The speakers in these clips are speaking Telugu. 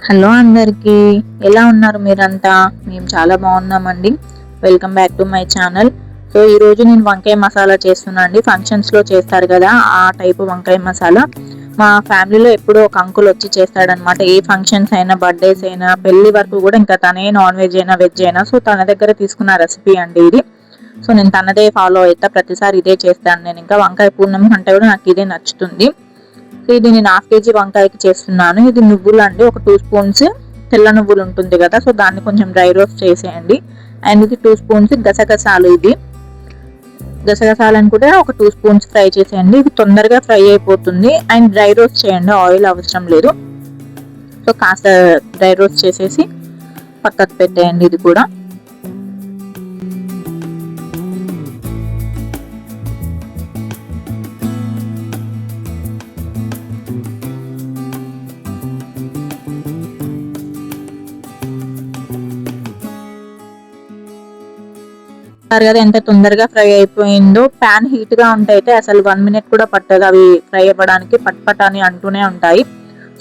హలో అందరికీ, ఎలా ఉన్నారు మీరంతా? మేము చాలా బాగున్నామండి. Welcome back to my channel. So ఈరోజు నేను వంకాయ మసాలా చేస్తున్నా అండి. ఫంక్షన్స్లో చేస్తారు కదా ఆ టైపు వంకాయ మసాలా. మా ఫ్యామిలీలో ఎప్పుడూ ఒక అంకుల్ వచ్చి చేస్తాడనమాట. ఏ ఫంక్షన్స్ అయినా, బర్త్డేస్ అయినా, పెళ్లి వరకు కూడా ఇంకా తనే నాన్ వెజ్ అయినా వెజ్ అయినా సో తన దగ్గర తీసుకున్న రెసిపీ అండి ఇది. సో నేను తనదే ఫాలో అవుతా, ప్రతిసారి ఇదే చేస్తాను. నేను ఇంకా వంకాయ పూర్ణం అంటే కూడా నాకు ఇదే నచ్చుతుంది. ఇది నేను హాఫ్ కేజీ వంకాయకి చేస్తున్నాను. ఇది నువ్వులు అండి, ఒక 2 స్పూన్స్ తెల్ల నువ్వులు ఉంటుంది కదా, సో దాన్ని కొంచెం డ్రై రోస్ట్ చేసేయండి. అండ్ ఇది 2 స్పూన్స్ గసగసాలు. ఇది గసగసాలను కూడా ఒక 2 స్పూన్స్ ఫ్రై చేసేయండి. ఇది తొందరగా ఫ్రై అయిపోతుంది. అండ్ డ్రై రోస్ట్ చేయండి, ఆయిల్ అవసరం లేదు. సో కాస్త డ్రై రోస్ట్ చేసేసి పక్కకు పెట్టేయండి. ఇది కూడా కదా ఎంత తొందరగా ఫ్రై అయిపోయిందో. ప్యాన్ హీట్ గా ఉంటే అసలు 1 మినిట్ కూడా పట్టదు అవి ఫ్రై అవ్వడానికి, పట్ అని అంటూనే ఉంటాయి.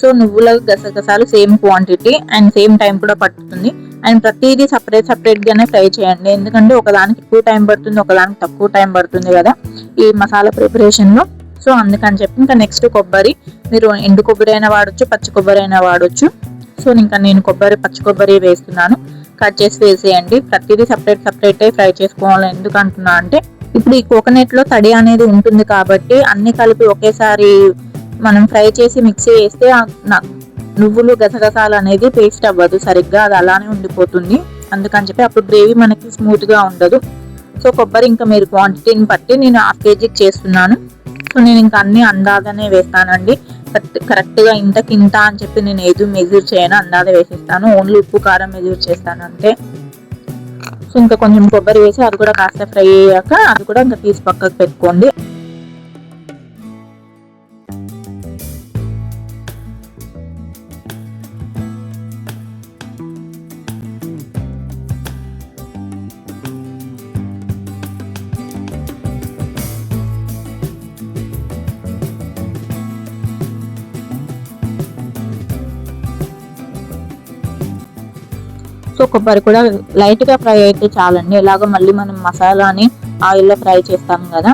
సో నువ్వుల గసగసాలు same quantity and same time కూడా పట్టుతుంది. అండ్ ప్రతిదీ సపరేట్ గానే ఫ్రై చేయండి, ఎందుకంటే ఒకదానికి ఎక్కువ టైం పడుతుంది, ఒకదానికి తక్కువ టైం పడుతుంది కదా ఈ మసాలా ప్రిపరేషన్ లో. సో అందుకని చెప్పి ఇంకా నెక్స్ట్ కొబ్బరి, మీరు ఎండు కొబ్బరి అయినా వాడొచ్చు, పచ్చి కొబ్బరి అయినా వాడొచ్చు. సో ఇంకా నేను పచ్చి కొబ్బరి వేస్తున్నాను. కట్ చేసి వేసేయండి. ప్రతిదీ సపరేట్ ఫ్రై చేసుకోవాలి. ఎందుకు అంటున్నా అంటే ఇప్పుడు ఈ కోకోనట్ లో తడి అనేది ఉంటుంది కాబట్టి అన్ని కలిపి ఒకేసారి మనం ఫ్రై చేసి మిక్సీ వేస్తే నువ్వులు గసగసాలు అనేది పేస్ట్ అవ్వదు సరిగ్గా, అది అలానే ఉండిపోతుంది. అందుకని చెప్పి అప్పుడు గ్రేవీ మనకి స్మూత్ గా ఉండదు. సో కొబ్బరి ఇంకా మీరు క్వాంటిటీని బట్టి నేను హాఫ్ కేజీకి చేస్తున్నాను. సో నేను ఇంకా అన్ని అందాజనే వేస్తానండి. కరెక్ట్ గా ఇంత అని చెప్పి నేను ఏది మెజూర్ చేయను, అందాజ వేసేస్తాను. ఓన్లీ ఉప్పు కారం మెజూర్ చేస్తాను అంతే. సో ఇంకా కొంచెం కొబ్బరి వేసి అది కూడా కాస్త ఫ్రై అయ్యాక అది కూడా ఇంకా తీసి పక్కకు పెట్టుకోండి. సో కొబ్బరి కూడా లైట్ గా ఫ్రై అయితే చాలండి. ఎలాగో మళ్ళీ మనం మసాలాని ఆయిల్లో ఫ్రై చేస్తాం కదా.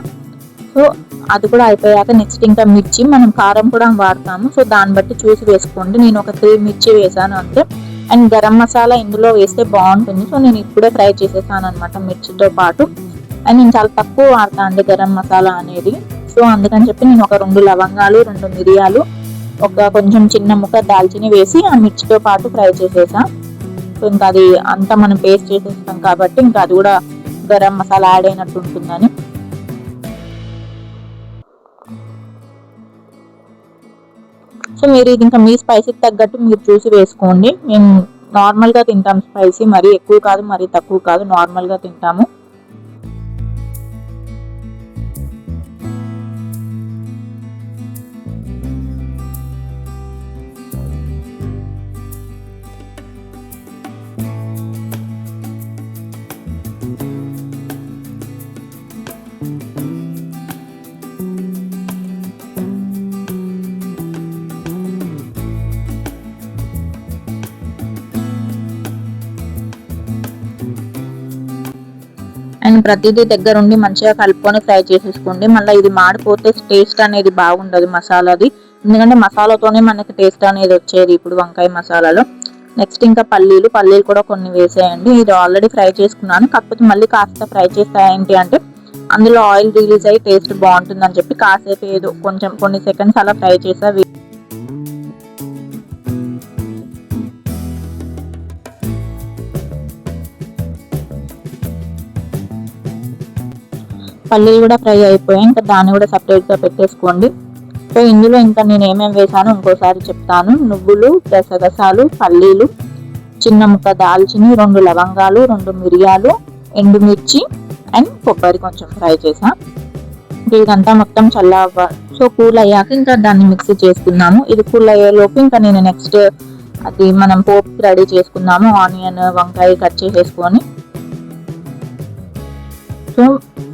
సో అది కూడా అయిపోయాక నెక్స్ట్ ఇంకా మిర్చి, మనం కారం కూడా వాడతాము. సో దాన్ని బట్టి చూసి వేసుకోండి. నేను ఒక 3 మిర్చి వేసాను అంతే. అండ్ గరం మసాలా ఇందులో వేస్తే బాగుంటుంది. సో నేను ఇప్పుడే ఫ్రై చేసేసాను అనమాట మిర్చితో పాటు. అండ్ నేను చాలా తక్కువ వాడతాను అండి గరం మసాలా అనేది. సో అందుకని చెప్పి నేను ఒక 2 లవంగాలు, 2 మిరియాలు, ఒక కొంచెం చిన్న ముక్క దాల్చిని వేసి ఆ మిర్చితో పాటు ఫ్రై చేసేసా. సో ఇంకా అది అంతా మనం పేస్ట్ చేసేస్తాం కాబట్టి ఇంకా అది కూడా గరం మసాలా యాడ్ అయినట్టు ఉంటుందని. సో మీరు ఇది ఇంకా మీ స్పైసీకి తగ్గట్టు మీరు చూసి వేసుకోండి. మేము నార్మల్గా తింటాం స్పైసీ, మరీ ఎక్కువ కాదు మరీ తక్కువ కాదు, నార్మల్గా తింటాము. అండ్ ప్రతిదీ దగ్గరుండి మంచిగా కలుపుకొని ఫ్రై చేసేసుకోండి. మళ్ళీ ఇది మాడిపోతే టేస్ట్ అనేది బాగుండదు మసాలాది, ఎందుకంటే మసాలాతోనే మనకి టేస్ట్ అనేది వచ్చేది ఇప్పుడు వంకాయ మసాలాలో. నెక్స్ట్ ఇంకా పల్లీలు కూడా కొన్ని వేసేయండి. ఇది ఆల్రెడీ ఫ్రై చేసుకున్నాను, కాకపోతే మళ్ళీ కాస్త ఫ్రై చేస్తా. ఏంటి అంటే అందులో ఆయిల్ రిలీజ్ అయ్యి టేస్ట్ బాగుంటుంది అని చెప్పి కాసేపు ఏదో కొంచెం కొన్ని సెకండ్స్ అలా ఫ్రై చేసా. పల్లీలు కూడా ఫ్రై అయిపోయాయి, ఇంకా దాన్ని కూడా సపరేట్గా పెట్టేసుకోండి. సో ఇందులో ఇంకా నేను ఏమేమి వేసానో ఇంకోసారి చెప్తాను. నువ్వులు, గసగసాలు, పల్లీలు, చిన్న ముక్క దాల్చిని, 2 లవంగాలు, 2 మిరియాలు, ఎండుమిర్చి అండ్ కొబ్బరి కొంచెం ఫ్రై చేసా. ఇదంతా మొత్తం సో కూల్ అయ్యాక ఇంకా దాన్ని మిక్సీ చేసుకున్నాము. ఇది కూల్ అయ్యేలోపు ఇంకా నేను నెక్స్ట్ అది మనం పోపు రెడీ చేసుకున్నాము. ఆనియన్, వంకాయ కట్ చేసేసుకొని సో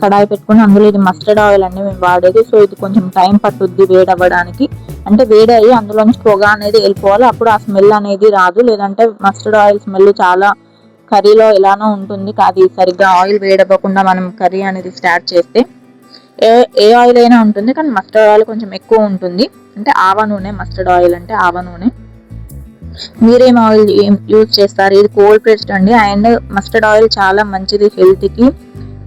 కడాయి పెట్టుకుని అందులో ఇది మస్టర్డ్ ఆయిల్ అండి మేము వాడేది. సో ఇది కొంచెం టైం పట్టుద్ది వేడవ్వడానికి. అంటే వేడయ్యి అందులోంచి పొగ అనేది వెళ్ళిపోవాలి, అప్పుడు ఆ స్మెల్ అనేది రాదు. లేదంటే మస్టర్డ్ ఆయిల్ స్మెల్ చాలా కర్రీలో ఎలానో ఉంటుంది, అది సరిగ్గా ఆయిల్ వేడవ్వకుండా మనం కర్రీ అనేది స్టార్ట్ చేస్తే. ఏ ఆయిల్ అయినా ఉంటుంది, కానీ మస్టర్డ్ ఆయిల్ కొంచెం ఎక్కువ ఉంటుంది. అంటే ఆవ నూనె, మస్టర్డ్ ఆయిల్ అంటే ఆవ నూనె. మీరేం ఆయిల్ యూజ్ చేస్తారు? ఇది కోల్డ్ ప్రెస్డ్ అండి. అండ్ మస్టర్డ్ ఆయిల్ చాలా మంచిది హెల్త్కి.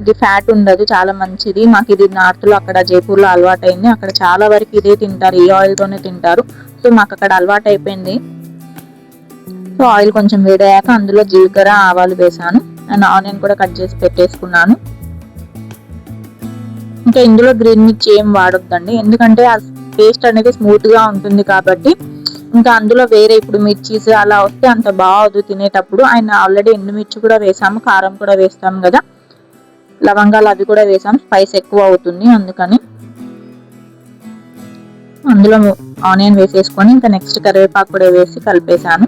ఇది ఫ్యాట్ ఉండదు, చాలా మంచిది. మాకు ఇది నార్త్లో అక్కడ జైపూర్లో అలవాటు అయింది. అక్కడ చాలా వరకు ఇదే తింటారు, ఈ ఆయిల్తోనే తింటారు. సో మాకు అక్కడ అలవాటు అయిపోయింది. సో ఆయిల్ కొంచెం వేడయ్యాక అందులో జీలకర్ర, ఆవాలు వేసాను. అండ్ ఆనియన్ కూడా కట్ చేసి పెట్టేసుకున్నాను. ఇంకా ఇందులో గ్రీన్ మిర్చి ఏం వాడొద్దండి, ఎందుకంటే ఆ పేస్ట్ అనేది స్మూత్గా ఉంటుంది కాబట్టి. ఇంకా అందులో వేరే ఇప్పుడు మిర్చీస్ అలా వస్తే అంత బాగోదు తినేటప్పుడు. ఆయన ఆల్రెడీ ఎండుమిర్చి కూడా వేసాము, కారం కూడా వేస్తాము కదా, లవంగాలు అవి కూడా వేసాం, స్పైస్ ఎక్కువ అవుతుంది అందుకని. అందులో ఆనియన్ వేసేసుకొని ఇంకా నెక్స్ట్ కరివేపాకు కూడా వేసి కలిపేసాను.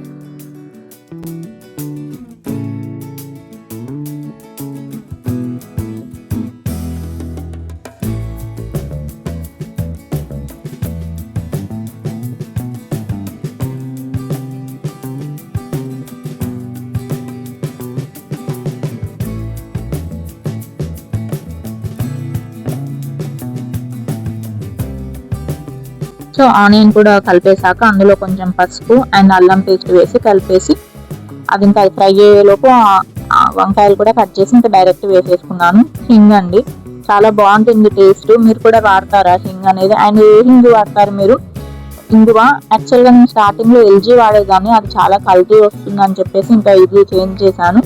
సో ఆనియన్ కూడా కలిపేసాక అందులో కొంచెం పసుపు అండ్ అల్లం పేస్ట్ వేసి కలిపేసి, అది ఇంకా ఫ్రై అయ్యేలోపు వంకాయలు కూడా కట్ చేసి ఇంకా డైరెక్ట్ వేసేసుకున్నాను. హింగ్ అండి, చాలా బాగుంటుంది టేస్ట్. మీరు కూడా వాడతారా హింగ్ అనేది? అండ్ ఏ హింగ్ వాడతారు మీరు? ఇంగువ యాక్చువల్గా నేను స్టార్టింగ్లో ఎల్జీ వాడేదాన్ని, అది చాలా కల్తీ వస్తుంది అని చెప్పేసి ఇంకా ఇది చేంజ్ చేశాను.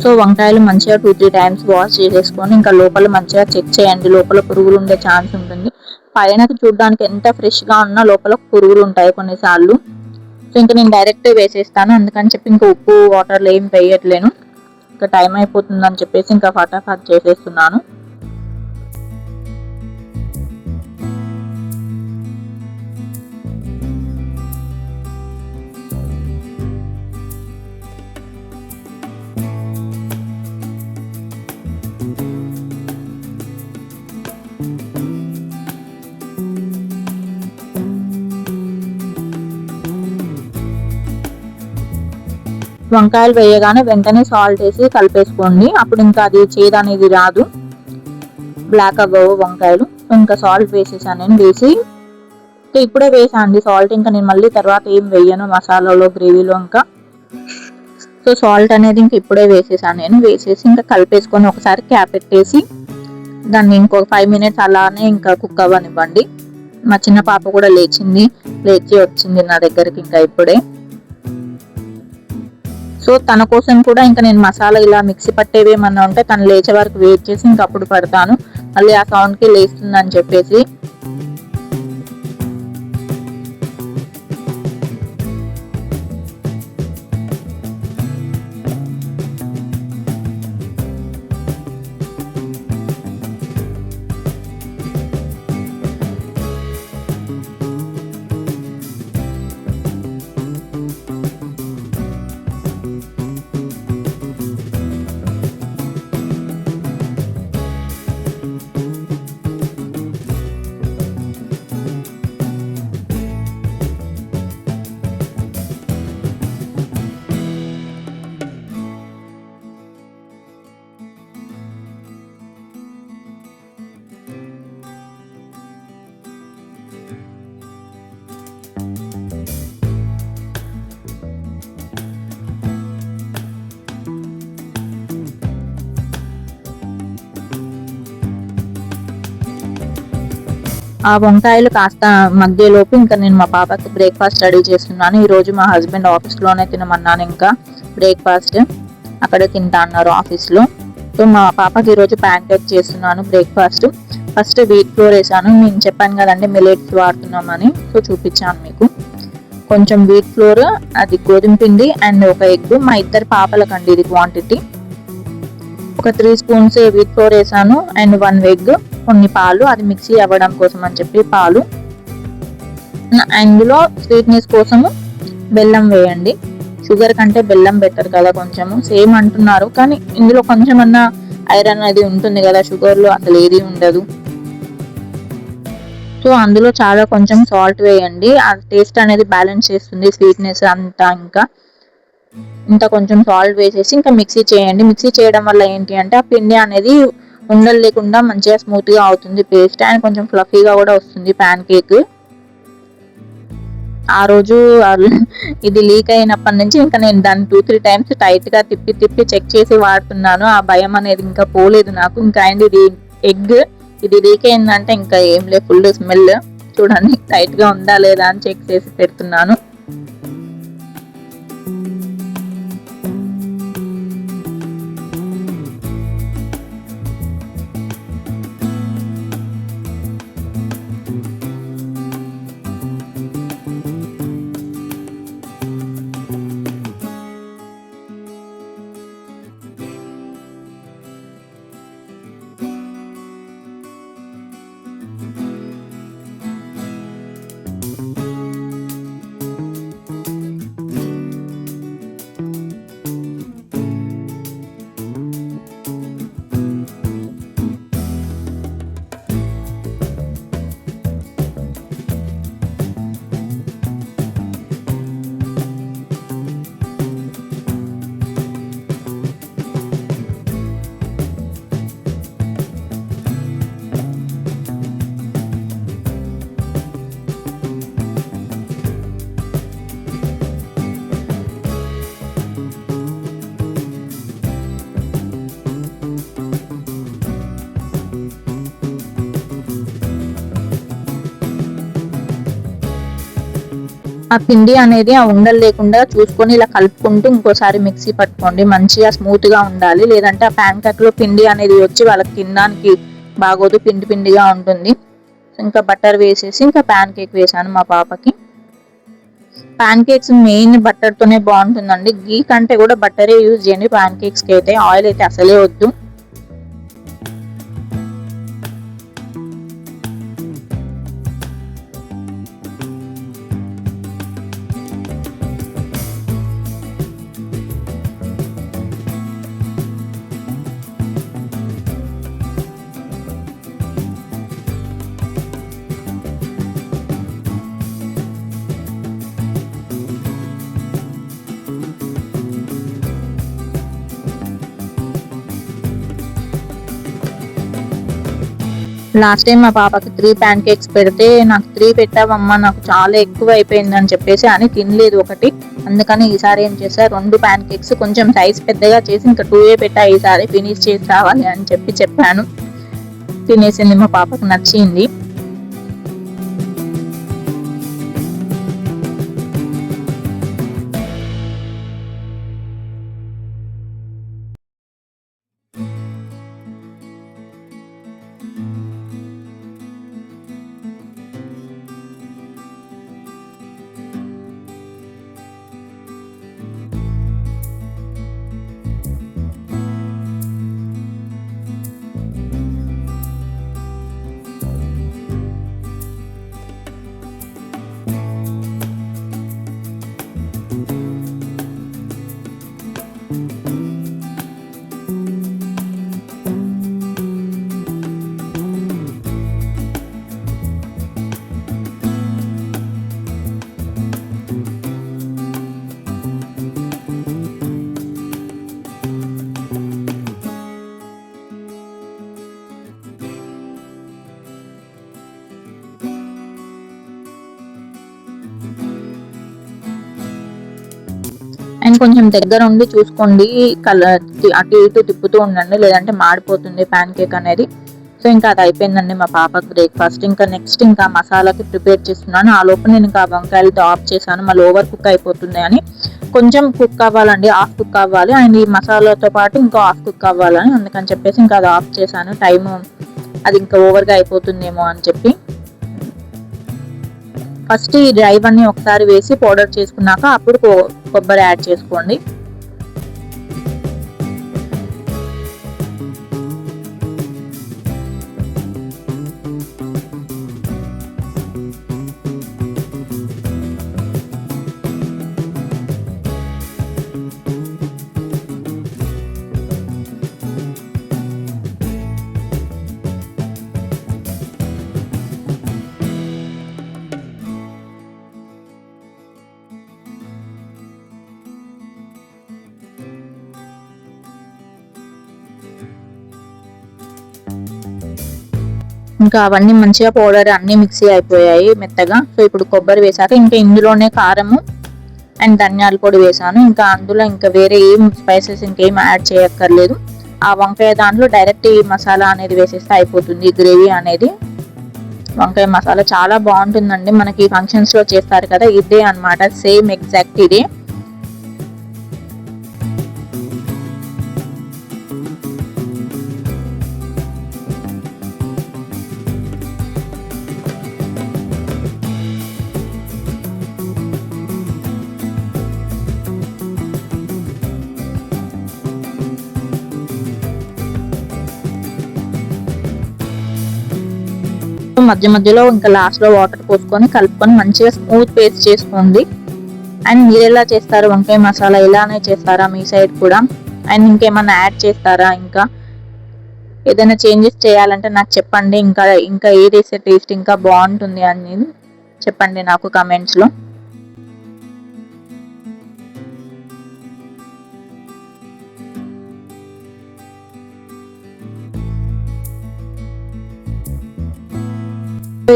సో వంకాయలు మంచిగా 2-3 టైమ్స్ వాష్ చేసేసుకొని ఇంకా లోపల మంచిగా చెక్ చేయండి, లోపల పురుగులు ఉండే ఛాన్స్ ఉంటుంది. పైన చూడడానికి ఎంత ఫ్రెష్గా ఉన్నా లోపల పురుగులు ఉంటాయి కొన్నిసార్లు. సో ఇంకా నేను డైరెక్ట్ వేసేస్తాను, అందుకని చెప్పి ఇంకా ఉప్పు వాటర్లో ఏం వేయట్లేను. ఇంకా టైం అయిపోతుందని చెప్పేసి ఇంకా ఫటాఫట్ చేసేస్తున్నాను. వంకాయలు వేయగానే వెంటనే సాల్ట్ వేసి కలిపేసుకోండి, అప్పుడు ఇంకా అది చేదు అనేది రాదు, బ్లాక్ అవ్వవు వంకాయలు. ఇంకా సాల్ట్ వేసేసాను నేను. వేసి ఇప్పుడే వేసాను సాల్ట్, ఇంకా నేను మళ్ళీ తర్వాత ఏం వేయను మసాలాలో, గ్రేవీలో ఇంకా. సో సాల్ట్ అనేది ఇంక ఇప్పుడే వేసేసాను నేను. వేసేసి ఇంకా కలిపేసుకొని ఒకసారి క్యాప్ పెట్టేసి దాన్ని ఇంకొక 5 మినిట్స్ అలానే ఇంకా కుక్ అవ్వనివ్వండి. మా చిన్న పాప కూడా లేచి వచ్చింది నా దగ్గరికి ఇంకా ఇప్పుడే. సో తన కోసం కూడా ఇంకా నేను మసాలా ఇలా మిక్సీ పట్టేవి ఏమన్నా ఉంటే తను లేచే వరకు వెయిట్ చేసి ఇంకా అప్పుడు పడతాను, మళ్ళీ ఆ సౌండ్కి లేస్తుందని చెప్పేసి. ఆ వంకాయలు కాస్త మగ్గేలోపు ఇంకా నేను మా పాపకి బ్రేక్ఫాస్ట్ రెడీ చేస్తున్నాను. ఈరోజు మా హస్బెండ్ ఆఫీస్లోనే తినమన్నాను, ఇంకా బ్రేక్ఫాస్ట్ అక్కడే తింటా అన్నారు ఆఫీస్లో. సో మా పాపకి ఈరోజు ప్యాన్ కేక్ చేస్తున్నాను బ్రేక్ఫాస్ట్. ఫస్ట్ వీట్ ఫ్లోర్ వేసాను, నేను చెప్పాను కదండి మిల్లెట్స్ వాడుతున్నామని, సో చూపించాను మీకు. కొంచెం వీట్ ఫ్లోర్, అది గోధుమ పిండి అండ్ ఒక ఎగ్. మా ఇద్దరు పాపలకండి ఇది క్వాంటిటీ. ఒక 3 స్పూన్స్ వీట్ ఫ్లోర్ వేసాను అండ్ 1 ఎగ్, కొన్ని పాలు, అది మిక్సీ అవ్వడం కోసం అని చెప్పి పాలు. అందులో స్వీట్నెస్ కోసము బెల్లం వేయండి. షుగర్ కంటే బెల్లం బెటర్ కదా, కొంచెము సేమ్ అంటున్నారు కానీ ఇందులో కొంచెం అన్నా ఐరన్ అది ఉంటుంది కదా, షుగర్లో అసలు ఏది ఉండదు. సో అందులో చాలా కొంచెం సాల్ట్ వేయండి, ఆ టేస్ట్ అనేది బ్యాలెన్స్ చేస్తుంది స్వీట్నెస్ అంతా. ఇంకా ఇంత కొంచెం సాల్ట్ వేసేసి ఇంకా మిక్సీ చేయండి. మిక్సీ చేయడం వల్ల ఏంటి అంటే ఆ పిండి అనేది ఉండలు లేకుండా మంచిగా స్మూత్గా అవుతుంది పేస్ట్, అండ్ కొంచెం ఫ్లఫీగా కూడా వస్తుంది ప్యాన్ కేక్. ఆ రోజు ఇది లీక్ అయినప్పటి నుంచి ఇంకా నేను దాన్ని 2-3 టైమ్స్ టైట్గా తిప్పి తిప్పి చెక్ చేసి వాడుతున్నాను. ఆ భయం అనేది ఇంకా పోలేదు నాకు. ఇంకా అండ్ ఇది ఎగ్, ఇది లీక్ అయిందంటే ఇంకా ఏం లేదు, ఫుల్ స్మెల్. చూడండి టైట్గా ఉందా లేదా అని చెక్ చేసి పెడుతున్నాను. ఆ పిండి అనేది ఆ ఉండలు లేకుండా చూసుకొని ఇలా కలుపుకుంటూ ఇంకోసారి మిక్సీ పట్టుకోండి, మంచిగా స్మూత్గా ఉండాలి. లేదంటే ఆ ప్యాన్ కేక్లో పిండి అనేది వచ్చి వాళ్ళకి తినడానికి బాగోదు, పిండి పిండిగా ఉంటుంది. ఇంకా బటర్ వేసేసి ఇంకా ప్యాన్ కేక్ వేసాను మా పాపకి. ప్యాన్ కేక్స్ మెయిన్ బటర్తోనే బాగుంటుందండి, గీ కంటే కూడా బటరే యూజ్ చేయండి ప్యాన్ కేక్స్కి అయితే, ఆయిల్ అయితే అసలే వద్దు. లాస్ట్ టైం మా పాపకి 3 ప్యాన్ కేక్స్ పెడితే, నాకు 3 పెట్టావమ్మా, నాకు చాలా ఎక్కువ అయిపోయింది అని చెప్పేసి అని తినలేదు ఒకటి. అందుకని ఈసారి ఏం చేశా, 2 ప్యాన్ కేక్స్ కొంచెం సైజ్ పెద్దగా చేసి ఇంకా 2 పెట్టా, ఈసారి ఫినిష్ చేసి రావాలి అని చెప్పాను. తినేసింది, మా పాపకు నచ్చింది. అండ్ కొంచెం దగ్గర ఉండి చూసుకోండి, కలర్ అటు ఇటు తిప్పుతూ ఉండండి, లేదంటే మాడిపోతుంది ప్యాన్ కేక్ అనేది. సో ఇంకా అది అయిపోయిందండి మా పాపకు బ్రేక్ఫాస్ట్. ఇంకా నెక్స్ట్ ఇంకా మసాలాకి ప్రిపేర్ చేస్తున్నాను. ఆ లోపు నేను ఇంకా వంకాయలతో ఆఫ్ చేశాను, మళ్ళీ ఓవర్ కుక్ అయిపోతుంది అని. కొంచెం కుక్ అవ్వాలండి, హాఫ్ కుక్ అవ్వాలి, అండ్ ఈ మసాలాతో పాటు ఇంకా హాఫ్ కుక్ అవ్వాలని, అందుకని చెప్పేసి ఇంకా అది ఆఫ్ చేశాను. టైము అది ఇంకా ఓవర్గా అయిపోతుందేమో అని చెప్పి. ఫస్ట్ ఈ డ్రై అన్ని ఒకసారి వేసి పౌడర్ చేసుకున్నాక అప్పుడు కొబ్బరి యాడ్ చేసుకోండి. ఇంకా అవన్నీ మంచిగా పౌడర్ అన్ని మిక్సీ అయిపోయాయి మెత్తగా. సో ఇప్పుడు కొబ్బరి వేసాక ఇంకా ఇందులోనే కారము అండ్ ధనియాల పొడి వేసాను. ఇంకా అందులో ఇంకా వేరే ఏం స్పైసెస్ ఇంకేం యాడ్ చేయక్కర్లేదు. ఆ వంకాయ దాంట్లో డైరెక్ట్ ఈ మసాలా అనేది వేసేస్తే అయిపోతుంది. గ్రేవీ అనేది వంకాయ మసాలా చాలా బాగుంటుందండి. మనకి ఫంక్షన్స్ లో చేస్తారు కదా, ఇదే అన్నమాట, సేమ్ ఎగ్జాక్ట్ ఇదే. మధ్య మధ్యలో ఇంకా లాస్ట్ లో వాటర్ పోసుకొని కలుపుకొని మంచిగా స్మూత్ పేస్ట్ చేసుకోండి. అండ్ మీరు ఎలా చేస్తారు వంకాయ మసాలా, ఇలానే చేస్తారా మీ సైడ్ కూడా? అండ్ ఇంకేమన్నా యాడ్ చేస్తారా? ఇంకా ఏదైనా చేంజెస్ చేయాలంటే నాకు చెప్పండి. ఇంకా ఇంకా ఏది టేస్ట్ ఇంకా బాగుంటుంది అని చెప్పండి నాకు కమెంట్స్ లో.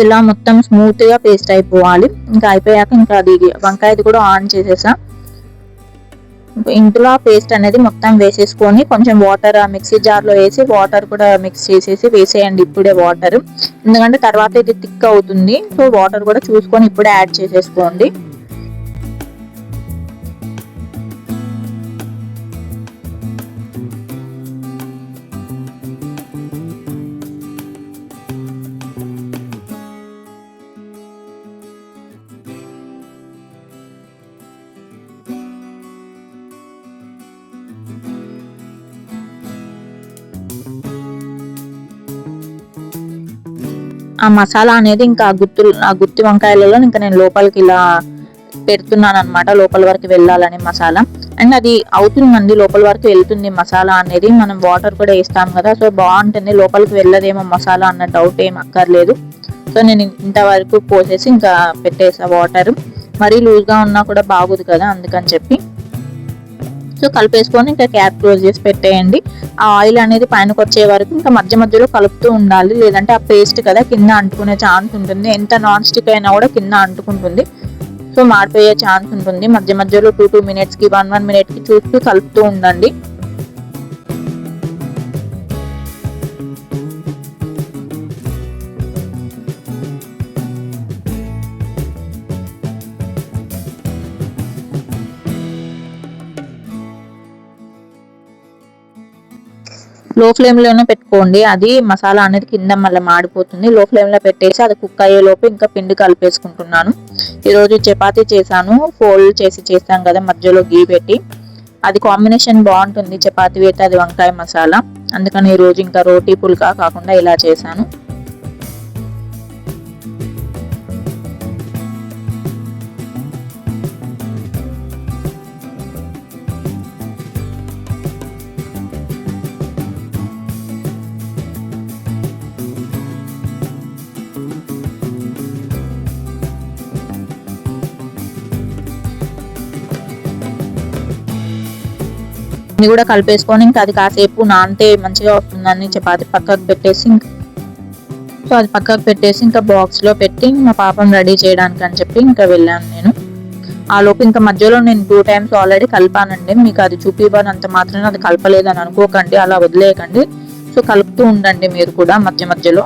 ఇలా మొత్తం స్మూత్ గా పేస్ట్ అయిపోవాలి. ఇంకా అయిపోయాక ఇంకా అది వంకాయది కూడా ఆన్ చేసేసా. ఇందులో పేస్ట్ అనేది మొత్తం వేసేసుకొని కొంచెం వాటర్ ఆ మిక్సీ జార్ లో వేసి వాటర్ కూడా మిక్స్ చేసేసి వేసేయండి ఇప్పుడే వాటర్, ఎందుకంటే తర్వాత ఇది థిక్ అవుతుంది. సో వాటర్ కూడా చూసుకొని ఇప్పుడే యాడ్ చేసేసుకోండి. ఆ మసాలా అనేది ఇంకా ఆ గుత్తి వంకాయలలో ఇంకా నేను లోపలికి ఇలా పెడుతున్నాను అనమాట, లోపల వరకు వెళ్ళాలని మసాలా. అండ్ అది అవుతుందండి, లోపల వరకు వెళ్తుంది మసాలా అనేది. మనం వాటర్ కూడా వేస్తాం కదా, సో బాగుంటుంది. లోపలికి వెళ్ళదేమో మసాలా అన్న డౌట్ ఏం అక్కర్లేదు. సో నేను ఇంతవరకు పోసేసి ఇంకా పెట్టేసా వాటర్. మరీ లూజ్గా ఉన్నా కూడా బాగోదు కదా, అందుకని చెప్పి. సో కలిపేసుకొని ఇంకా క్యాప్ క్లోజ్ చేసి పెట్టేయండి. ఆ ఆయిల్ అనేది పైనకి వచ్చే వరకు ఇంకా మధ్య మధ్యలో కలుపుతూ ఉండాలి, లేదంటే ఆ పేస్ట్ కదా కింద అంటుకునే ఛాన్స్ ఉంటుంది. ఎంత నాన్ స్టిక్ అయినా కూడా కింద అంటుకుంటుంది, సో మాడిపోయే ఛాన్స్ ఉంటుంది. మధ్య మధ్యలో 2 minutes కి 1 minute కి చూస్తూ కలుపుతూ ఉండండి. లో ఫ్లేమ్ లోనే పెట్టుకోండి, అది మసాలా అనేది కింద మళ్ళీ మాడిపోతుంది. లో ఫ్లేమ్ లో పెట్టేసి అది కుక్ అయ్యే లోపు ఇంకా పిండి కలిపేసుకుంటున్నాను. ఈరోజు చపాతీ చేశాను, ఫోల్డ్ చేసి చేస్తాం కదా మధ్యలో గీ పెట్టి, అది కాంబినేషన్ బాగుంటుంది చపాతీ అయితే అది వంకాయ మసాలా. అందుకని ఈరోజు ఇంకా రోటీ పుల్కా కాకుండా ఇలా చేశాను. ఇది కూడా కలిపేసుకొని ఇంకా అది కాసేపు నానితే మంచిగా వస్తుందని చపాతి పక్కకు పెట్టేసి సో అది పక్కకు పెట్టేసి ఇంకా బాక్స్ లో పెట్టి మా పాపను రెడీ చేయడానికి అని చెప్పి ఇంకా వెళ్ళాను నేను. ఆ లోపు ఇంకా మధ్యలో నేను 2 times ఆల్రెడీ కలిపానండి. మీకు అది చూపివ్వనంత మాత్రాన అది కలపలేదని అనుకోకండి, అలా వదిలేయకండి. సో సో కలుపుతూ ఉండండి మీరు కూడా మధ్య మధ్యలో.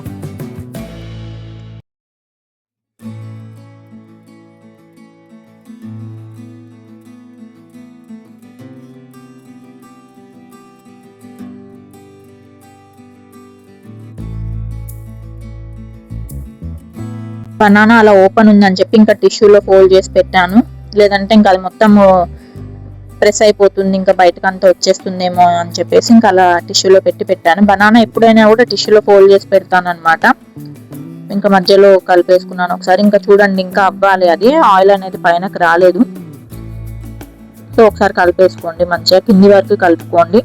బనానా అలా ఓపెన్ ఉందని చెప్పి ఇంకా టిష్యూలో ఫోల్డ్ చేసి పెట్టాను, లేదంటే ఇంకా అది మొత్తం ప్రెస్ అయిపోతుంది, ఇంకా బయటకు అంతా వచ్చేస్తుందేమో అని చెప్పేసి ఇంకా అలా టిష్యూలో పెట్టాను. బనానా ఎప్పుడైనా కూడా టిష్యూలో ఫోల్డ్ చేసి పెడతాను అనమాట. ఇంకా మధ్యలో కలిపేసుకున్నాను ఒకసారి. ఇంకా చూడండి ఇంకా అవ్వాలి, అది ఆయిల్ అనేది పైనకి రాలేదు. సో ఒకసారి కలిపేసుకోండి, మంచిగా కింది వరకు కలుపుకోండి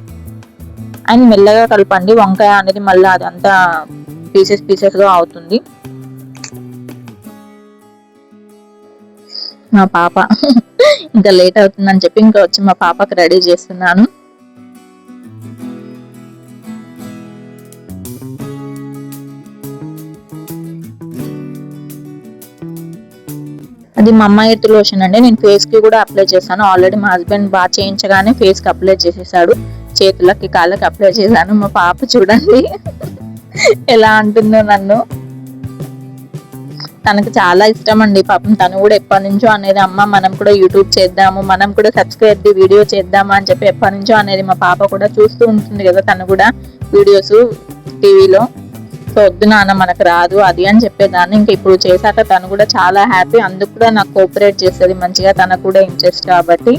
అండ్ మెల్లగా కలపండి. వంకాయ అనేది మళ్ళీ అదంతా పీసెస్గా అవుతుంది. మా పాప ఇంకా లేట్ అవుతుందని చెప్పి ఇంకా వచ్చి మా పాపకి రెడీ చేస్తున్నాను. అది మమ్మ ఎర్త్ లోషన్ అండి. నేను ఫేస్ కి కూడా అప్లై చేశాను ఆల్రెడీ. మా హస్బెండ్ బాగా చేయించగానే ఫేస్ కి అప్లై చేసేసాడు, చేతులకి కాళ్ళకి అప్లై చేశాను. మా పాప చూడండి ఎలా అంటుందో నన్ను. తనకు చాలా ఇష్టం అండి పాపం. తను కూడా ఎప్పటి నుంచో అనేది, అమ్మ మనం కూడా యూట్యూబ్ చేద్దాము, మనం కూడా సబ్స్క్రైబ్ వీడియో చేద్దాము అని చెప్పి ఎప్పటి నుంచో అనేది. మా పాప కూడా చూస్తూ ఉంటుంది కదా తను కూడా వీడియోస్ టీవీలో. సో వద్దు నాన్న మనకు రాదు అది అని చెప్పేదాన్ని. ఇంకా ఇప్పుడు చేశాక తను కూడా చాలా హ్యాపీ, అందుకు కూడా నాకు కోఆపరేట్ చేస్తుంది మంచిగా, తనకు కూడా ఇంట్రెస్ట్ కాబట్టి.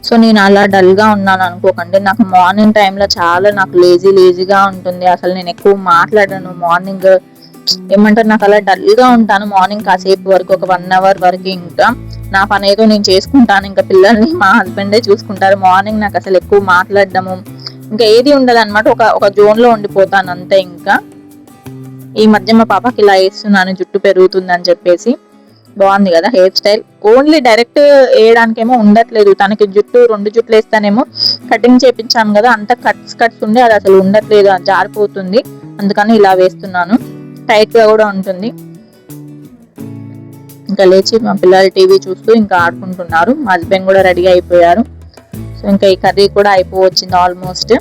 సో నేను అలా డల్గా ఉన్నాను అనుకోకండి. నాకు మార్నింగ్ టైంలో చాలా నాకు లేజీగా ఉంటుంది. అసలు నేను ఎక్కువ మాట్లాడను మార్నింగ్, ఏమంటారు నాకు అలా డల్గా ఉంటాను మార్నింగ్ కాసేపు వరకు, ఒక 1 అవర్ వరకు. ఇంకా నా పని ఏదో నేను చేసుకుంటాను, ఇంకా పిల్లల్ని మా హస్బెండే చూసుకుంటారు. మార్నింగ్ నాకు అసలు ఎక్కువ మాట్లాడడము ఇంకా ఏది ఉండదు అనమాట, ఒక జోన్లో ఉండిపోతాను అంతే. ఇంకా ఈ మధ్య మా పాపకి ఇలా వేస్తున్నాను, జుట్టు పెరుగుతుందని చెప్పేసి. బాగుంది కదా హెయిర్ స్టైల్. ఓన్లీ డైరెక్ట్ వేయడానికేమో ఉండట్లేదు తనకి. 2 జుట్లు వేస్తానేమో కటింగ్ చేపించాను కదా, అంత కట్స్ ఉండి అది అసలు ఉండట్లేదు, జారిపోతుంది. అందుకని ఇలా వేస్తున్నాను, టైట్ గా కూడా ఉంటుంది. ఇంకా లేచి మా పిల్లలు టీవీ చూస్తూ ఇంకా ఆడుకుంటున్నారు. మా హస్బెండ్ కూడా రెడీ అయిపోయారు. సో ఇంకా ఈ కర్రీ కూడా అయిపోవచ్చింది ఆల్మోస్ట్.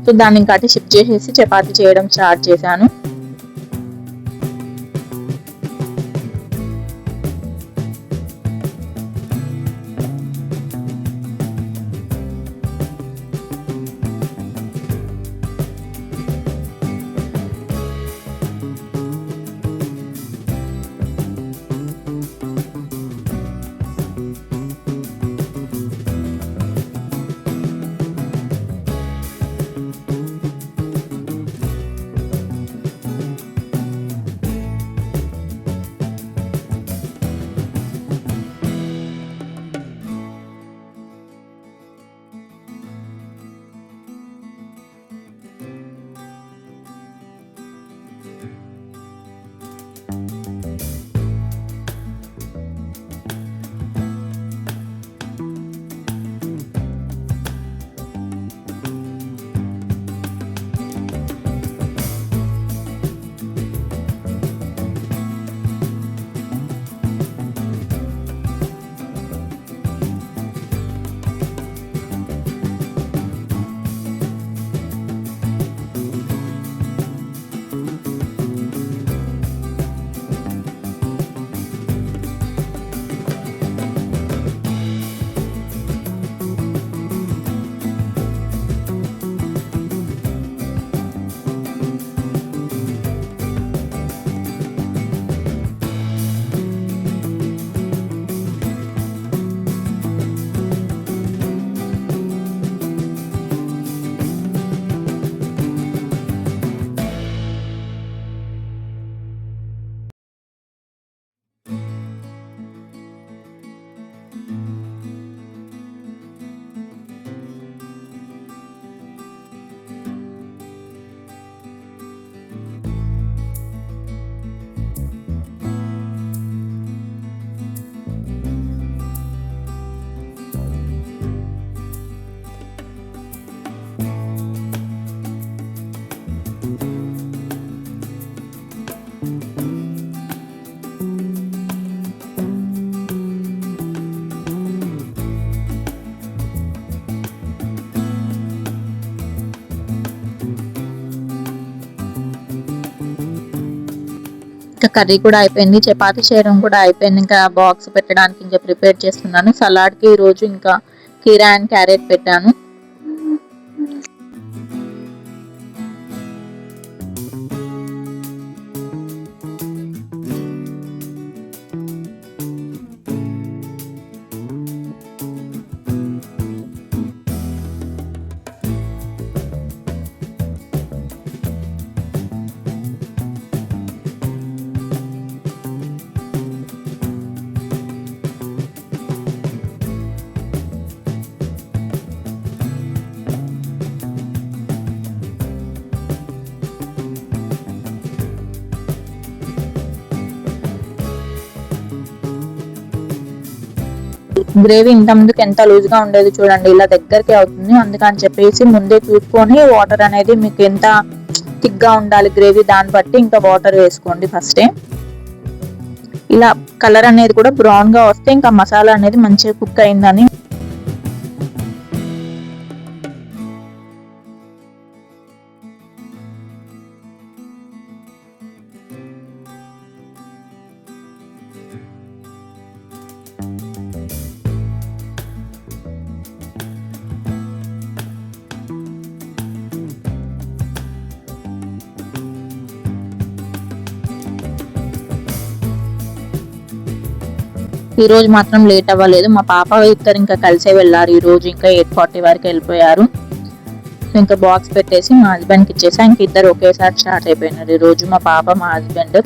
సో దాన్ని ఇంకా అటు షిఫ్ట్ చేసేసి చపాతీ చేయడం స్టార్ట్ చేశాను. ఇంకా కర్రీ కూడా అయిపోయింది, చపాతీ చేయడం కూడా అయిపోయింది. ఇంకా బాక్స్ పెట్టడానికి ఇంకా ప్రిపేర్ చేస్తున్నాను. సలాడ్కి ఈరోజు ఇంకా కీరా అండ్ క్యారెట్ పెట్టాను. గ్రేవీ ఇంత ముందుకు ఎంత లూజ్ గా ఉండేది చూడండి, ఇలా దగ్గరికి అవుతుంది. అందుకని చెప్పేసి ముందే చూసుకొని వాటర్ అనేది మీకు ఎంత థిక్ గా ఉండాలి గ్రేవీ, దాన్ని బట్టి ఇంకా వాటర్ వేసుకోండి ఫస్టే. ఇలా కలర్ అనేది కూడా బ్రౌన్ గా వస్తే ఇంకా మసాలా అనేది మంచిగా కుక్ అయిందని. ఈ రోజు మాత్రం లేట్ అవ్వలేదు. మా పాప ఇద్దరు ఇంకా కలిసే వెళ్ళారు. ఈ రోజు ఇంకా 8:40 వరకు వెళ్ళిపోయారు. సో ఇంకా బాక్స్ పెట్టేసి మా హస్బెండ్కి ఇచ్చేసా. ఇంక ఇద్దరు ఒకేసారి స్టార్ట్ అయిపోయినారు ఈ రోజు, మా పాప మా హస్బెండ్.